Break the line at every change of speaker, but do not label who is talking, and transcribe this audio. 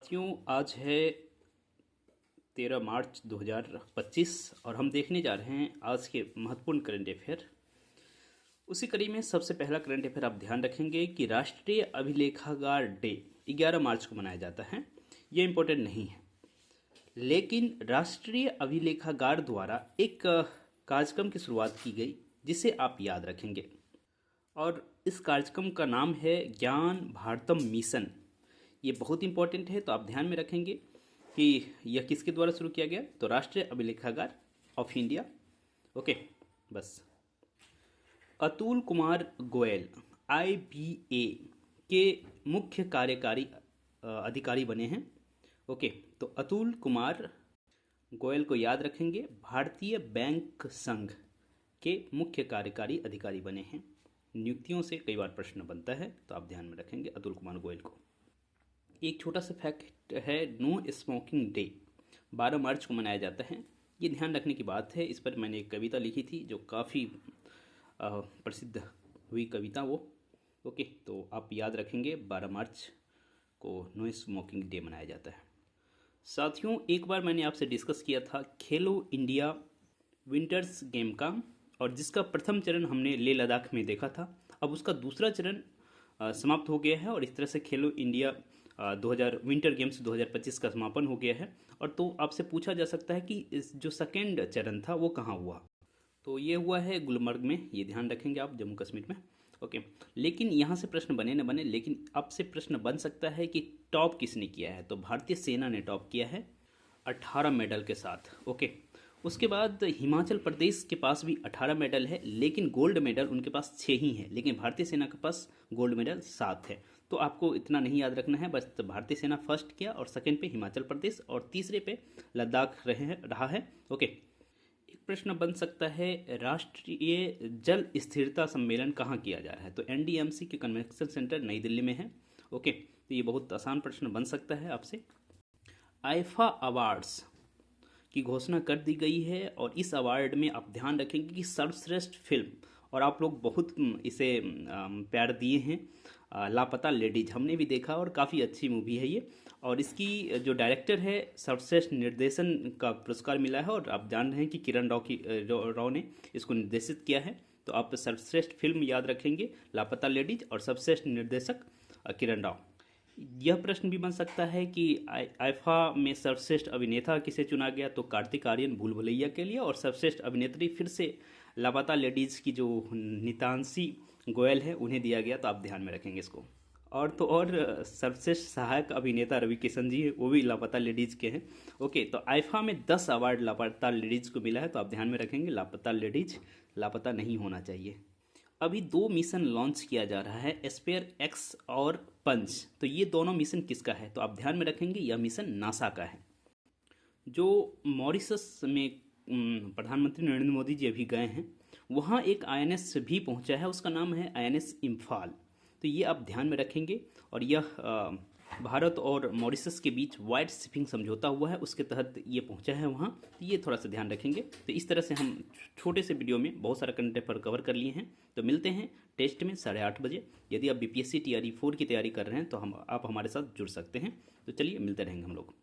साथियों, आज है 13 मार्च 2025 और हम देखने जा रहे हैं आज के महत्वपूर्ण करंट अफेयर। उसी कड़ी में सबसे पहला करंट अफेयर आप ध्यान रखेंगे कि राष्ट्रीय अभिलेखागार डे 11 मार्च को मनाया जाता है। ये इम्पोर्टेंट नहीं है, लेकिन राष्ट्रीय अभिलेखागार द्वारा एक कार्यक्रम की शुरुआत की गई जिसे आप याद रखेंगे, और इस कार्यक्रम का नाम है ज्ञान भारतम मिशन। ये बहुत इंपॉर्टेंट है, तो आप ध्यान में रखेंगे कि यह किसके द्वारा शुरू किया गया, तो राष्ट्रीय अभिलेखागार ऑफ इंडिया। ओके, बस। अतुल कुमार गोयल IBA के मुख्य कार्यकारी अधिकारी बने हैं। ओके, तो अतुल कुमार गोयल को याद रखेंगे, भारतीय बैंक संघ के मुख्य कार्यकारी अधिकारी बने हैं। नियुक्तियों से कई बार प्रश्न बनता है, तो आप ध्यान में रखेंगे अतुल कुमार गोयल को। एक छोटा सा फैक्ट है, नो स्मोकिंग डे 12 मार्च को मनाया जाता है। ये ध्यान रखने की बात है। इस पर मैंने एक कविता लिखी थी जो काफ़ी प्रसिद्ध हुई कविता वो। ओके, तो आप याद रखेंगे 12 मार्च को नो स्मोकिंग डे मनाया जाता है। साथियों, एक बार मैंने आपसे डिस्कस किया था खेलो इंडिया विंटर्स गेम का, और जिसका प्रथम चरण हमने लेह लद्दाख में देखा था। अब उसका दूसरा चरण समाप्त हो गया है, और इस तरह से खेलो इंडिया 2000 विंटर गेम्स 2025 का समापन हो गया है। और तो आपसे पूछा जा सकता है कि इस जो सेकेंड चरण था वो कहाँ हुआ, तो ये हुआ है गुलमर्ग में। ये ध्यान रखेंगे आप, जम्मू कश्मीर में। ओके, लेकिन यहाँ से प्रश्न बने न बने, लेकिन आपसे प्रश्न बन सकता है कि टॉप किसने किया है, तो भारतीय सेना ने टॉप किया है 18 मेडल के साथ। ओके, उसके बाद हिमाचल प्रदेश के पास भी 18 मेडल है, लेकिन गोल्ड मेडल उनके पास 6 ही है, लेकिन भारतीय सेना के पास गोल्ड मेडल 7 है। तो आपको इतना नहीं याद रखना है, बस भारतीय सेना फर्स्ट किया, और सेकंड पे हिमाचल प्रदेश, और तीसरे पे लद्दाख रहा है। ओके, एक प्रश्न बन सकता है, राष्ट्रीय जल स्थिरता सम्मेलन कहाँ किया जा रहा है, तो NDMC के कन्वेंशन सेंटर नई दिल्ली में है। ओके, तो ये बहुत आसान प्रश्न बन सकता है आपसे। आईफा अवार्ड्स की घोषणा कर दी गई है, और इस अवार्ड में आप ध्यान रखेंगे कि सर्वश्रेष्ठ फिल्म, और आप लोग बहुत इसे प्यार दिए हैं, लापता लेडीज हमने भी देखा और काफ़ी अच्छी मूवी है ये। और इसकी जो डायरेक्टर है, सर्वश्रेष्ठ निर्देशन का पुरस्कार मिला है, और आप जान रहे हैं कि किरण राव ने इसको निर्देशित किया है। तो आप सर्वश्रेष्ठ फिल्म याद रखेंगे लापता लेडीज, और सर्वश्रेष्ठ निर्देशक किरण राव। यह प्रश्न भी बन सकता है कि आईफा में सर्वश्रेष्ठ अभिनेता किसे चुना गया, तो कार्तिक आर्यन भूल भुलैया के लिए, और सर्वश्रेष्ठ अभिनेत्री फिर से लापता लेडीज़ की जो नितांशी गोयल है उन्हें दिया गया, तो आप ध्यान में रखेंगे इसको। और सर्वश्रेष्ठ सहायक अभिनेता रवि किशन जी है, वो भी लापता लेडीज़ के हैं। ओके, तो आईफा में 10 अवार्ड लापता लेडीज़ को मिला है, तो आप ध्यान में रखेंगे लापता लेडीज लापता नहीं होना चाहिए। अभी 2 मिशन लॉन्च किया जा रहा है, एस्पेयर X और पंच। तो ये दोनों मिशन किसका है, तो आप ध्यान में रखेंगे यह मिशन नासा का है। जो मॉरिशस में प्रधानमंत्री नरेंद्र मोदी जी अभी गए हैं, वहाँ एक INS भी पहुँचा है, उसका नाम है INS इम्फाल। तो ये आप ध्यान में रखेंगे, और यह भारत और मॉरिशस के बीच वाइड शिपिंग समझौता हुआ है, उसके तहत ये पहुंचा है वहाँ। तो ये थोड़ा सा ध्यान रखेंगे। तो इस तरह से हम छोटे से वीडियो में बहुत सारा कंटेंट पर कवर कर लिए हैं। तो मिलते हैं टेस्ट में 8:30 बजे। यदि आप BPSC TRE 4 की तैयारी कर रहे हैं तो आप हमारे साथ जुड़ सकते हैं। तो चलिए, मिलते रहेंगे हम लोग।